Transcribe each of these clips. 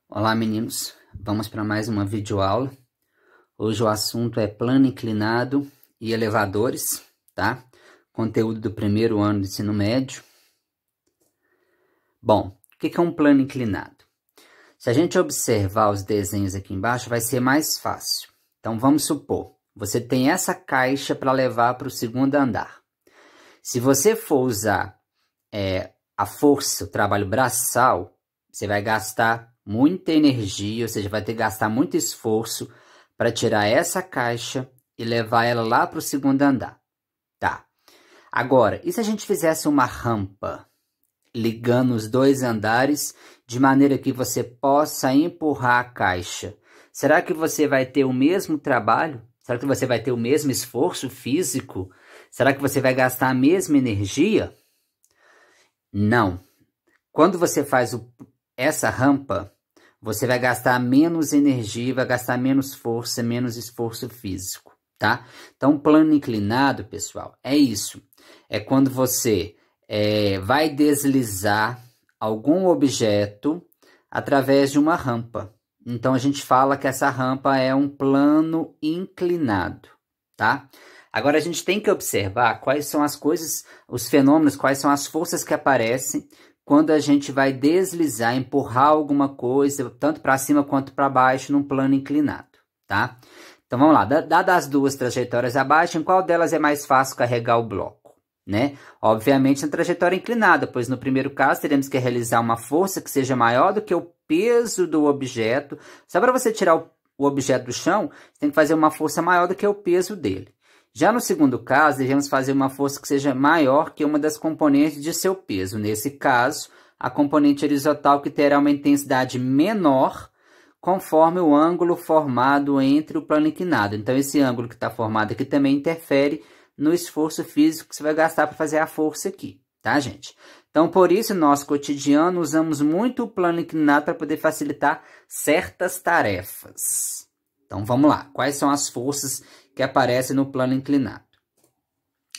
Olá, meninos. Vamos para mais uma videoaula. Hoje o assunto é plano inclinado e elevadores, tá? Conteúdo do primeiro ano do ensino médio. Bom, o que é um plano inclinado? Se a gente observar os desenhos aqui embaixo, vai ser mais fácil. Então, vamos supor, você tem essa caixa para levar para o segundo andar. Se você for usar a força, o trabalho braçal, você vai gastar muita energia, ou seja, vai ter que gastar muito esforço para tirar essa caixa e levar ela lá para o segundo andar. Tá. Agora, e se a gente fizesse uma rampa ligando os dois andares de maneira que você possa empurrar a caixa? Será que você vai ter o mesmo trabalho? Será que você vai ter o mesmo esforço físico? Será que você vai gastar a mesma energia? Não. Quando você faz essa rampa, você vai gastar menos energia, vai gastar menos força, menos esforço físico, tá? Então, plano inclinado, pessoal, é isso. É quando você vai deslizar algum objeto através de uma rampa. Então, a gente fala que essa rampa é um plano inclinado, tá? Agora, a gente tem que observar quais são as coisas, os fenômenos, quais são as forças que aparecem quando a gente vai deslizar, empurrar alguma coisa, tanto para cima quanto para baixo, num plano inclinado, tá? Então, vamos lá. Dadas as duas trajetórias abaixo, em qual delas é mais fácil carregar o bloco, né? Obviamente, na trajetória inclinada, pois no primeiro caso, teremos que realizar uma força que seja maior do que o peso do objeto. Só para você tirar o objeto do chão, você tem que fazer uma força maior do que o peso dele. Já no segundo caso, devemos fazer uma força que seja maior que uma das componentes de seu peso. Nesse caso, a componente horizontal que terá uma intensidade menor conforme o ângulo formado entre o plano inclinado. Então, esse ângulo que está formado aqui também interfere no esforço físico que você vai gastar para fazer a força aqui, tá, gente? Então, por isso, no nosso cotidiano, usamos muito o plano inclinado para poder facilitar certas tarefas. Então, vamos lá. Quais são as forças que aparecem no plano inclinado?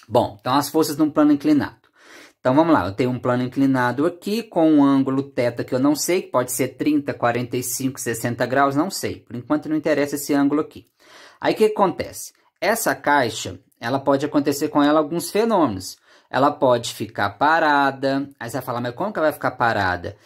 Bom, então as forças no plano inclinado. Então, vamos lá. Eu tenho um plano inclinado aqui com um ângulo θ que eu não sei, que pode ser 30, 45, 60 graus, não sei. Por enquanto, não interessa esse ângulo aqui. Aí, o que acontece? Essa caixa, ela pode acontecer com ela alguns fenômenos. Ela pode ficar parada. Aí você vai falar, mas como que ela vai ficar parada?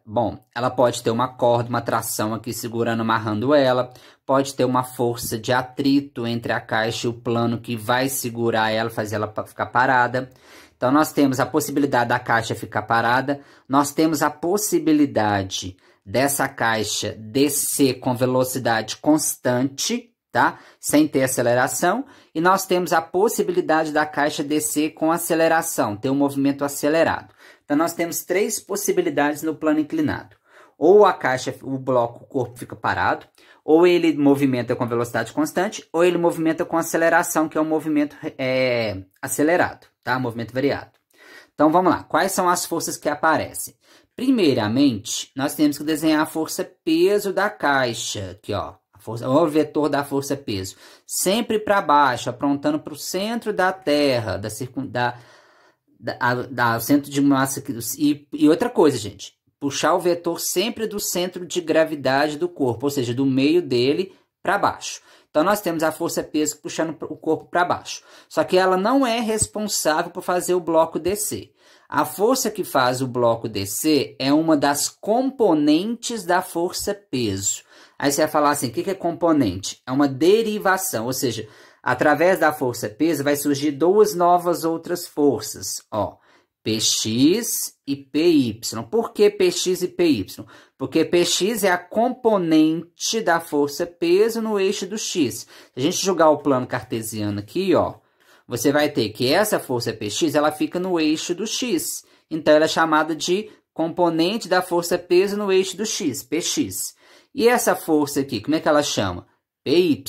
Bom, ela pode ter uma corda, uma tração aqui segurando, amarrando ela. Pode ter uma força de atrito entre a caixa e o plano que vai segurar ela, fazer ela ficar parada. Então, nós temos a possibilidade da caixa ficar parada. Nós temos a possibilidade dessa caixa descer com velocidade constante, tá? Sem ter aceleração. E nós temos a possibilidade da caixa descer com aceleração, ter um movimento acelerado. Então, nós temos três possibilidades no plano inclinado. Ou a caixa, o bloco, o corpo fica parado, ou ele movimenta com velocidade constante, ou ele movimenta com aceleração, que é um movimento acelerado, tá? Movimento variado. Então, vamos lá. Quais são as forças que aparecem? Primeiramente, nós temos que desenhar a força-peso da caixa. Aqui, ó. O vetor da força-peso. Sempre para baixo, apontando para o centro da Terra, centro de massa. E outra coisa, gente. Puxar o vetor sempre do centro de gravidade do corpo, ou seja, do meio dele para baixo. Então, nós temos a força-peso puxando o corpo para baixo. Só que ela não é responsável por fazer o bloco descer. A força que faz o bloco descer é uma das componentes da força-peso. Aí você vai falar assim, o que é componente? É uma derivação, ou seja, através da força-peso vai surgir duas novas outras forças, ó. Px e Py. Por que Px e Py? Porque Px é a componente da força-peso no eixo do x. Se a gente jogar o plano cartesiano aqui, ó, você vai ter que essa força Px, ela fica no eixo do x. Então, ela é chamada de componente da força-peso no eixo do x, Px. E essa força aqui, como é que ela chama? Py,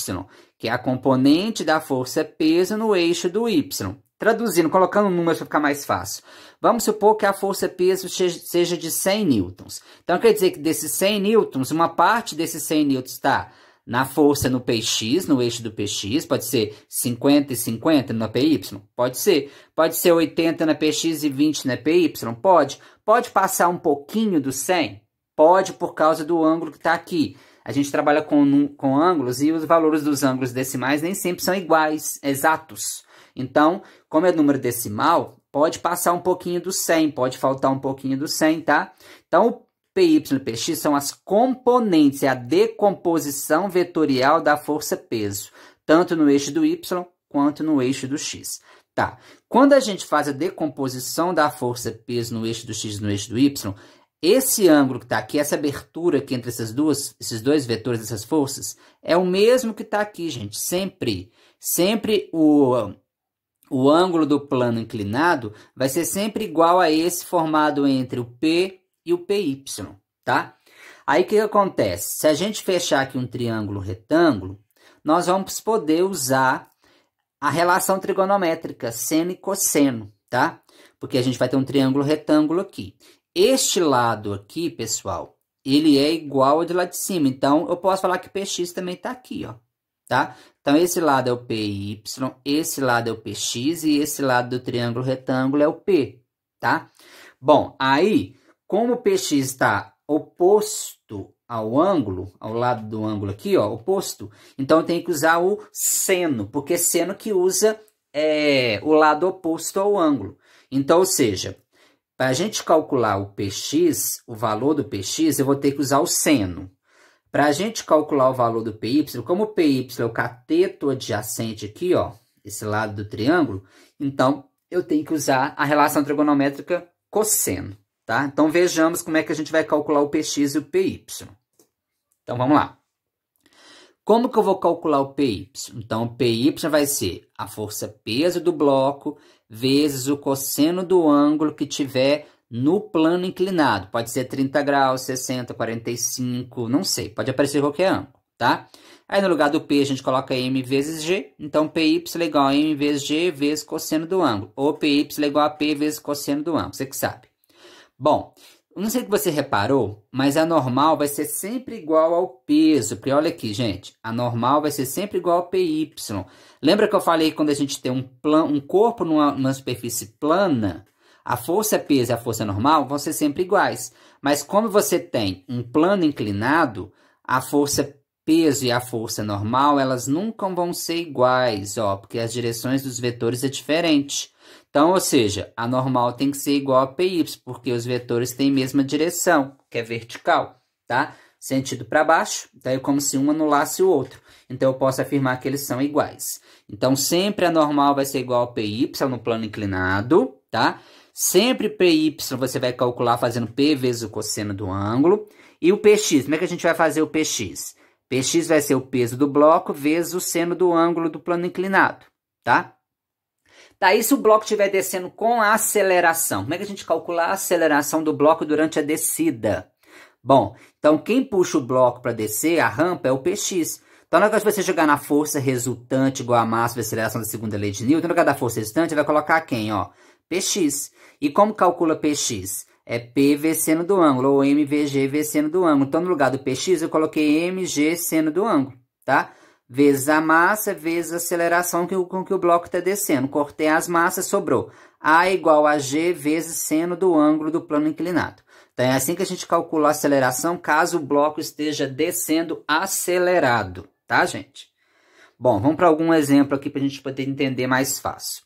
que é a componente da força-peso no eixo do y. Traduzindo, colocando números para ficar mais fácil. Vamos supor que a força-peso seja de 100 newtons. Então, quer dizer que desses 100 newtons, uma parte desses 100 newtons está na força no Px, no eixo do Px. Pode ser 50 e 50 na Py? Pode ser. Pode ser 80 na Px e 20 na Py? Pode. Pode passar um pouquinho do 100? Pode por causa do ângulo que está aqui. A gente trabalha com ângulos e os valores dos ângulos decimais nem sempre são iguais, exatos. Então, como é número decimal, pode passar um pouquinho do 100, pode faltar um pouquinho do 100, tá? Então, o PY e PX são as componentes, é a decomposição vetorial da força-peso, tanto no eixo do Y quanto no eixo do X. Tá. Quando a gente faz a decomposição da força-peso no eixo do X e no eixo do Y, esse ângulo que está aqui, essa abertura aqui entre esses dois vetores, essas forças, é o mesmo que está aqui, gente. Sempre o ângulo do plano inclinado vai ser sempre igual a esse formado entre o P e o PY, tá? Aí o que acontece? Se a gente fechar aqui um triângulo retângulo, nós vamos poder usar a relação trigonométrica seno e cosseno, tá? Porque a gente vai ter um triângulo retângulo aqui. Este lado aqui, pessoal, ele é igual ao de lá de cima. Então, eu posso falar que PX também está aqui, ó, tá? Então, esse lado é o PY, esse lado é o PX e esse lado do triângulo retângulo é o P, tá? Bom, aí, como o PX está oposto ao ângulo, ao lado do ângulo aqui, ó, oposto, então eu tenho que usar o seno, porque seno que usa o lado oposto ao ângulo. Então, ou seja, para a gente calcular o PX, o valor do PX, eu vou ter que usar o seno. Para a gente calcular o valor do PY, como o PY é o cateto adjacente aqui, ó, esse lado do triângulo, então eu tenho que usar a relação trigonométrica cosseno, tá? Então vejamos como é que a gente vai calcular o PX e o PY. Então vamos lá. Como que eu vou calcular o PY? Então o PY vai ser a força-peso do bloco vezes o cosseno do ângulo que tiver no plano inclinado. Pode ser 30 graus, 60, 45, não sei. Pode aparecer qualquer ângulo, tá? Aí no lugar do P a gente coloca M vezes G. Então PY é igual a M vezes G vezes cosseno do ângulo. Ou PY é igual a P vezes cosseno do ângulo. Você que sabe. Bom, não sei se você reparou, mas a normal vai ser sempre igual ao peso. Porque olha aqui, gente. A normal vai ser sempre igual ao PY. Lembra que eu falei que quando a gente tem um corpo numa superfície plana, a força-peso e a força normal vão ser sempre iguais. Mas como você tem um plano inclinado, a força-peso e a força normal, elas nunca vão ser iguais, ó, porque as direções dos vetores é diferente. Então, ou seja, a normal tem que ser igual a PY, porque os vetores têm a mesma direção, que é vertical, tá? Sentido para baixo, então é como se um anulasse o outro. Então, eu posso afirmar que eles são iguais. Então, sempre a normal vai ser igual a PY no plano inclinado, tá? Sempre PY você vai calcular fazendo P vezes o cosseno do ângulo. E o PX, como é que a gente vai fazer o PX? PX vai ser o peso do bloco vezes o seno do ângulo do plano inclinado, tá? Daí, se o bloco estiver descendo com a aceleração, como é que a gente calcula a aceleração do bloco durante a descida? Bom, então quem puxa o bloco para descer, a rampa, é o PX. Então, na hora que você jogar na força resultante igual a massa vezes a aceleração da segunda lei de Newton, no lugar da força resultante, vai colocar quem? Ó, PX. E como calcula PX? É P vezes seno do ângulo, ou M vezes G vezes seno do ângulo. Então, no lugar do PX, eu coloquei MG seno do ângulo, tá? Vezes a massa, vezes a aceleração com que o bloco está descendo. Cortei as massas, sobrou. A igual a G vezes seno do ângulo do plano inclinado. Então, é assim que a gente calcula a aceleração, caso o bloco esteja descendo acelerado, tá, gente? Bom, vamos para algum exemplo aqui para a gente poder entender mais fácil.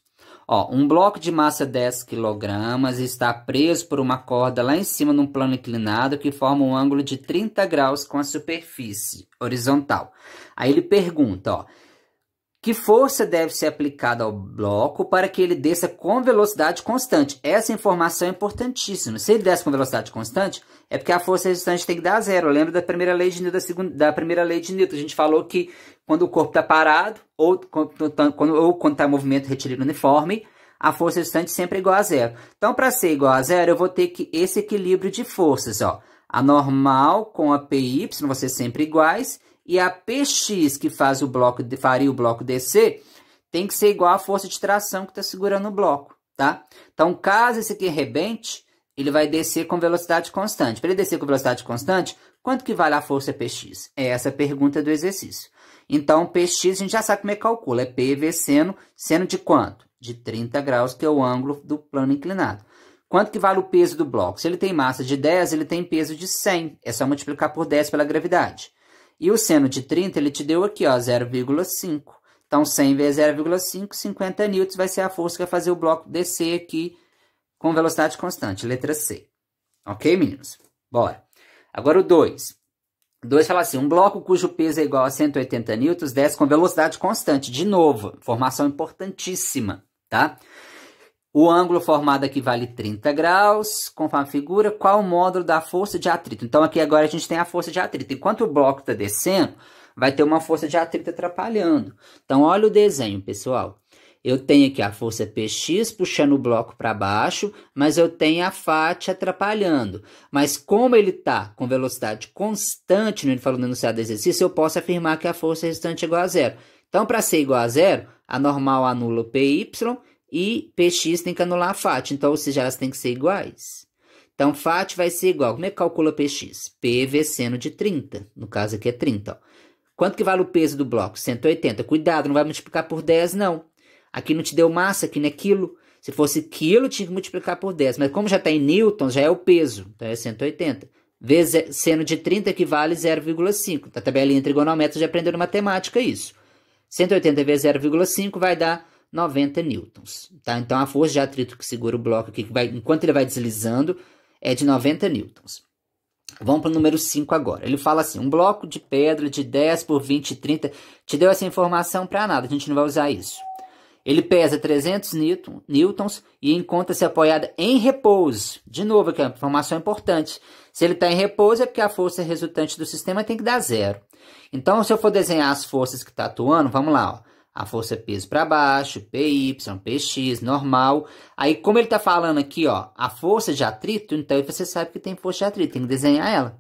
Ó, um bloco de massa 10 kg está preso por uma corda lá em cima num plano inclinado que forma um ângulo de 30 graus com a superfície horizontal. Aí ele pergunta, ó, que força deve ser aplicada ao bloco para que ele desça com velocidade constante? Essa informação é importantíssima. Se ele desce com velocidade constante, é porque a força resultante tem que dar zero. Lembra da primeira lei de Newton, da primeira lei de Newton? A gente falou que quando o corpo está parado ou quando está em movimento retilíneo uniforme, a força resultante sempre é igual a zero. Então, para ser igual a zero, eu vou ter que esse equilíbrio de forças, ó. A normal com a PY vão ser sempre iguais. E a PX, que faria o bloco descer, tem que ser igual à força de tração que está segurando o bloco, tá? Então, caso esse aqui arrebente, ele vai descer com velocidade constante. Para ele descer com velocidade constante, quanto que vale a força PX? É essa a pergunta do exercício. Então, PX a gente já sabe como é que calcula. É P vezes seno. Seno de quanto? De 30 graus, que é o ângulo do plano inclinado. Quanto que vale o peso do bloco? Se ele tem massa de 10, ele tem peso de 100. É só multiplicar por 10 pela gravidade. E o seno de 30, ele te deu aqui, ó, 0,5. Então, 100 vezes 0,5, 50 newtons vai ser a força que vai fazer o bloco descer aqui com velocidade constante, letra C. Ok, meninos? Bora. Agora o 2. O 2 fala assim, um bloco cujo peso é igual a 180 newtons desce com velocidade constante. De novo, informação importantíssima, tá? O ângulo formado aqui vale 30 graus, conforme a figura, qual o módulo da força de atrito? Então, aqui agora a gente tem a força de atrito. Enquanto o bloco está descendo, vai ter uma força de atrito atrapalhando. Então, olha o desenho, pessoal. Eu tenho aqui a força PX puxando o bloco para baixo, mas eu tenho a FAT atrapalhando. Mas como ele está com velocidade constante, ele falou no enunciado do exercício, eu posso afirmar que a força restante é igual a zero. Então, para ser igual a zero, a normal anula o PY, e PX tem que anular a FAT, então, ou seja, elas têm que ser iguais. Então, FAT vai ser igual. Como é que calcula PX? P vezes seno de 30. No caso aqui é 30. Ó. Quanto que vale o peso do bloco? 180. Cuidado, não vai multiplicar por 10, não. Aqui não te deu massa, aqui não é quilo. Se fosse quilo, tinha que multiplicar por 10. Mas como já está em newtons, já é o peso. Então, é 180. Vezes seno de 30 equivale 0,5. Na tabelinha trigonométrica já aprendeu matemática isso. 180 vezes 0,5 vai dar 90 newtons, tá? Então, a força de atrito que segura o bloco aqui, enquanto ele vai deslizando, é de 90 newtons. Vamos para o número 5 agora. Ele fala assim, um bloco de pedra de 10 por 20 e 30, te deu essa informação para nada, a gente não vai usar isso. Ele pesa 300 newtons e encontra-se apoiada em repouso. De novo, aqui é uma informação importante. Se ele está em repouso, é porque a força resultante do sistema tem que dar zero. Então, se eu for desenhar as forças que está atuando, vamos lá, ó. A força peso para baixo, PY, PX, normal. Aí, como ele está falando aqui, ó, a força de atrito, então você sabe que tem força de atrito, tem que desenhar ela.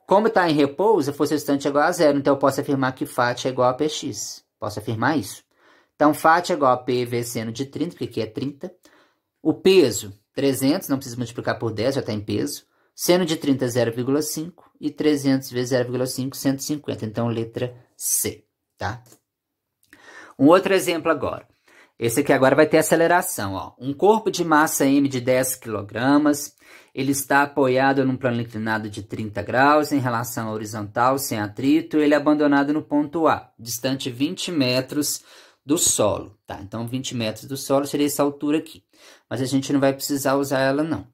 Como está em repouso, a força restante é igual a zero, então eu posso afirmar que FAT é igual a PX. Posso afirmar isso? Então, FAT é igual a P vezes seno de 30, porque aqui é 30. O peso, 300, não precisa multiplicar por 10, já está em peso. Seno de 30 é 0,5 e 300 vezes 0,5, 150. Então, letra C, tá? Um outro exemplo agora. Esse aqui agora vai ter aceleração. Ó. Um corpo de massa M de 10 kg, ele está apoiado num plano inclinado de 30 graus em relação à horizontal, sem atrito. Ele é abandonado no ponto A, distante 20 metros do solo. Tá? Então, 20 metros do solo seria essa altura aqui. Mas a gente não vai precisar usar ela, não.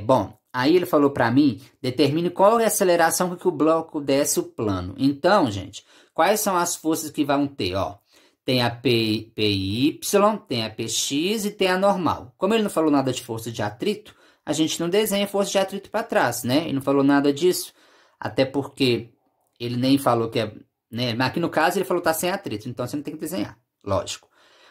Bom, aí ele falou para mim, determine qual é a aceleração com que o bloco desce o plano. Então, gente, quais são as forças que vão ter? Ó, tem a PY, tem a PX e tem a normal. Como ele não falou nada de força de atrito, a gente não desenha força de atrito para trás, né? Ele não falou nada disso, até porque ele nem falou que é... Né? Mas aqui no caso ele falou que está sem atrito, então você não tem que desenhar, lógico.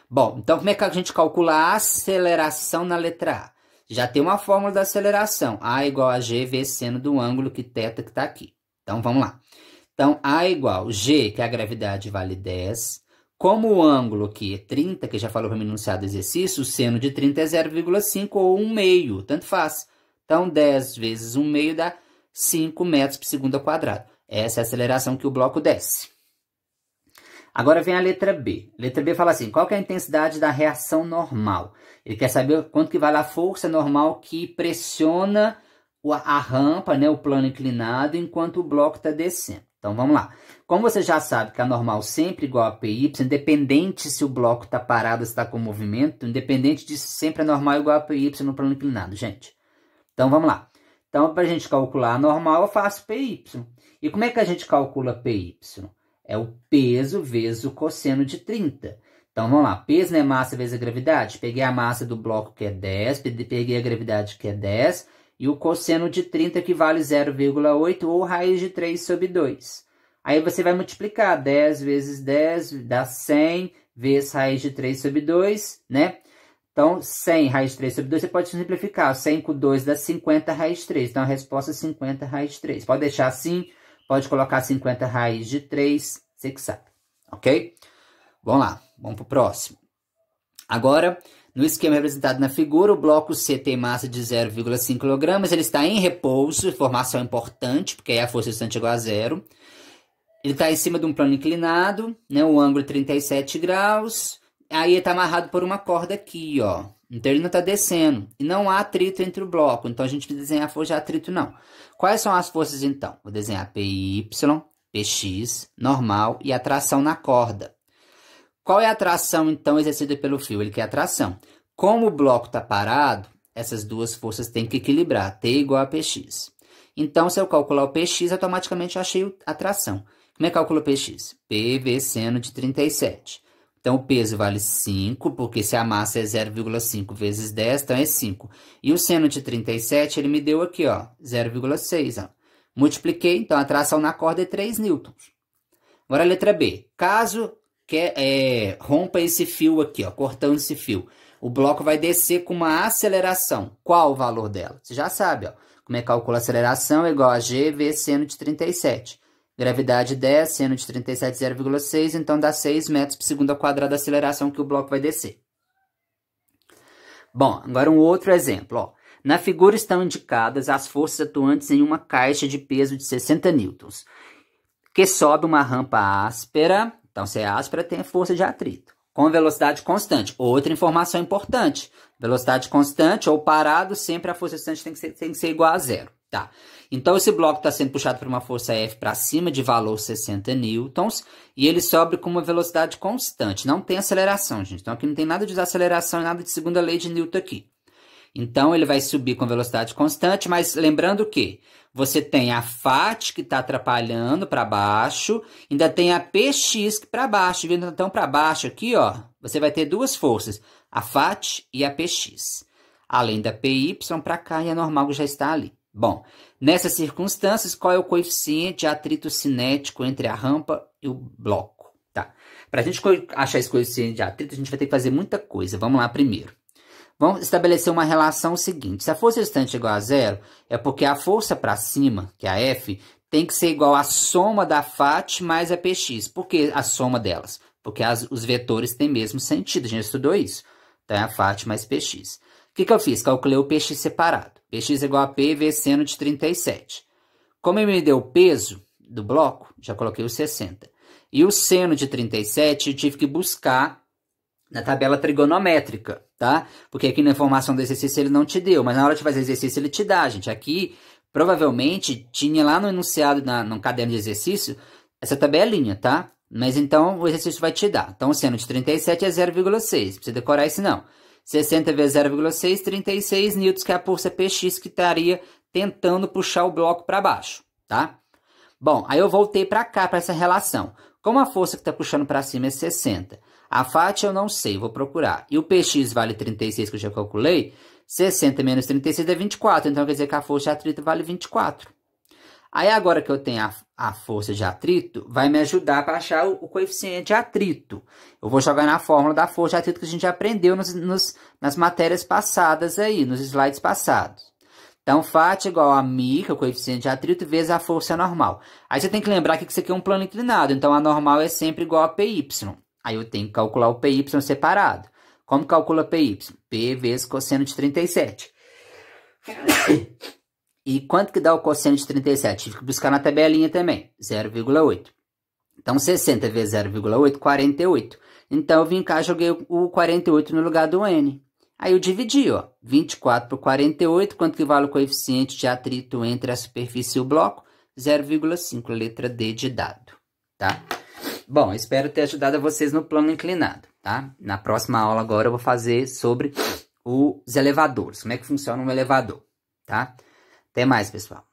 Bom, então como é que a gente calcula a aceleração na letra A? Já tem uma fórmula da aceleração. A igual a G vezes seno do ângulo que θ que está aqui. Então, vamos lá. Então, A igual G, que é a gravidade, vale 10. Como o ângulo aqui é 30, que já falou para mim no enunciado do exercício, o seno de 30 é 0,5 ou 1/2, tanto faz. Então, 10 vezes 1/2 dá 5 metros por segundo ao quadrado. Essa é a aceleração que o bloco desce. Agora vem a letra B. A letra B fala assim, qual que é a intensidade da reação normal? Ele quer saber quanto que vale a força normal que pressiona a rampa, né, o plano inclinado, enquanto o bloco está descendo. Então, vamos lá. Como você já sabe que a normal sempre é igual a PY, independente se o bloco está parado ou está com movimento, independente disso, sempre a normal é igual a PY no plano inclinado, gente. Então, vamos lá. Então, para a gente calcular a normal, eu faço PY. E como é que a gente calcula PY? É o peso vezes o cosseno de 30. Então, vamos lá. Peso não é massa vezes a gravidade? Peguei a massa do bloco, que é 10, peguei a gravidade, que é 10, e o cosseno de 30, que vale 0,8, ou raiz de 3 sobre 2. Aí você vai multiplicar. 10 vezes 10 dá 100, vezes raiz de 3 sobre 2, né? Então, 100 raiz de 3 sobre 2, você pode simplificar. 100 com 2 dá 50 raiz de 3. Então, a resposta é 50 raiz de 3. Pode deixar assim, pode colocar 50 raiz de 3, você que sabe. Ok? Vamos lá, vamos para o próximo. Agora, no esquema representado na figura, o bloco C tem massa de 0,5 kg. Ele está em repouso, informação importante, porque aí a força restante é igual a zero. Ele está em cima de um plano inclinado, né? O ângulo é 37 graus. Aí ele está amarrado por uma corda aqui, ó. Então ele não está descendo. E não há atrito entre o bloco. Então a gente vai desenhar a força de atrito, não. Quais são as forças, então? Vou desenhar PY, PX, normal e atração na corda. Qual é a atração, então, exercida pelo fio? Ele quer atração. Como o bloco está parado, essas duas forças têm que equilibrar. T igual a PX. Então, se eu calcular o PX, automaticamente eu achei a tração. Como é que calcula o PX? PV seno de 37. Então, o peso vale 5, porque se a massa é 0,5 vezes 10, então é 5. E o seno de 37, ele me deu aqui, ó, 0,6. Ó. Multipliquei, então a tração na corda é 3 newtons. Agora a letra B. Caso rompa esse fio aqui, ó, cortando esse fio, o bloco vai descer com uma aceleração. Qual o valor dela? Você já sabe, ó. Como é que calcula a aceleração? É igual a G vezes seno de 37. Gravidade 10, seno de 37, 0,6, então dá 6 metros por segundo ao quadrado da aceleração que o bloco vai descer. Bom, agora um outro exemplo. Ó. Na figura estão indicadas as forças atuantes em uma caixa de peso de 60 newtons, que sobe uma rampa áspera. Então, se é áspera, tem força de atrito. Com velocidade constante. Outra informação importante. Velocidade constante ou parado, sempre a força constante tem que ser igual a zero. Tá. Então, esse bloco está sendo puxado por uma força F para cima de valor 60 newtons e ele sobe com uma velocidade constante. Não tem aceleração, gente. Então, aqui não tem nada de desaceleração e nada de segunda lei de Newton aqui. Então, ele vai subir com velocidade constante, mas lembrando que você tem a FAT que está atrapalhando para baixo, ainda tem a PX para baixo. Então, para baixo aqui, ó, você vai ter duas forças, a FAT e a PX. Além da PY para cá e a normal que já está ali. Bom, nessas circunstâncias, qual é o coeficiente de atrito cinético entre a rampa e o bloco? Tá. Para a gente achar esse coeficiente de atrito, a gente vai ter que fazer muita coisa. Vamos lá primeiro. Vamos estabelecer uma relação seguinte. Se a força restante é igual a zero, é porque a força para cima, que é a F, tem que ser igual à soma da FAT mais a PX. Por que a soma delas? Porque os vetores têm mesmo sentido. A gente estudou isso. Então, é a FAT mais PX. O que eu fiz? Calculei o PX separado. PX é igual a P vezes seno de 37. Como ele me deu o peso do bloco, já coloquei o 60. E o seno de 37 eu tive que buscar na tabela trigonométrica, tá? Porque aqui na informação do exercício ele não te deu, mas na hora de fazer exercício ele te dá, gente. Aqui, provavelmente, tinha lá no enunciado, no caderno de exercício, essa tabelinha, tá? Mas então o exercício vai te dar. Então o seno de 37 é 0,6. Não precisa decorar isso não. 60 vezes 0,6, 36 newtons, que é a força PX que estaria tentando puxar o bloco para baixo, tá? Bom, aí eu voltei para cá, para essa relação. Como a força que está puxando para cima é 60, a FAT eu não sei, vou procurar. E o PX vale 36, que eu já calculei, 60 menos 36 é 24, então quer dizer que a força de atrito vale 24. Aí agora que eu tenho a força de atrito, vai me ajudar para achar o coeficiente de atrito. Eu vou jogar na fórmula da força de atrito que a gente já aprendeu nas matérias passadas aí, nos slides passados. Então, FAT igual a μ, que é o coeficiente de atrito, vezes a força normal. Aí você tem que lembrar que isso aqui é um plano inclinado, então a normal é sempre igual a PY. Aí eu tenho que calcular o PY separado. Como calcula PY? P vezes cosseno de 37. E quanto que dá o cosseno de 37? Tive que buscar na tabelinha também, 0,8. Então, 60 vezes 0,8, 48. Então, eu vim cá e joguei o 48 no lugar do N. Aí eu dividi, ó, 24 por 48, quanto que vale o coeficiente de atrito entre a superfície e o bloco? 0,5, letra D de dado, tá? Bom, espero ter ajudado a vocês no plano inclinado, tá? Na próxima aula agora eu vou fazer sobre os elevadores, como é que funciona um elevador, tá? Até mais, pessoal.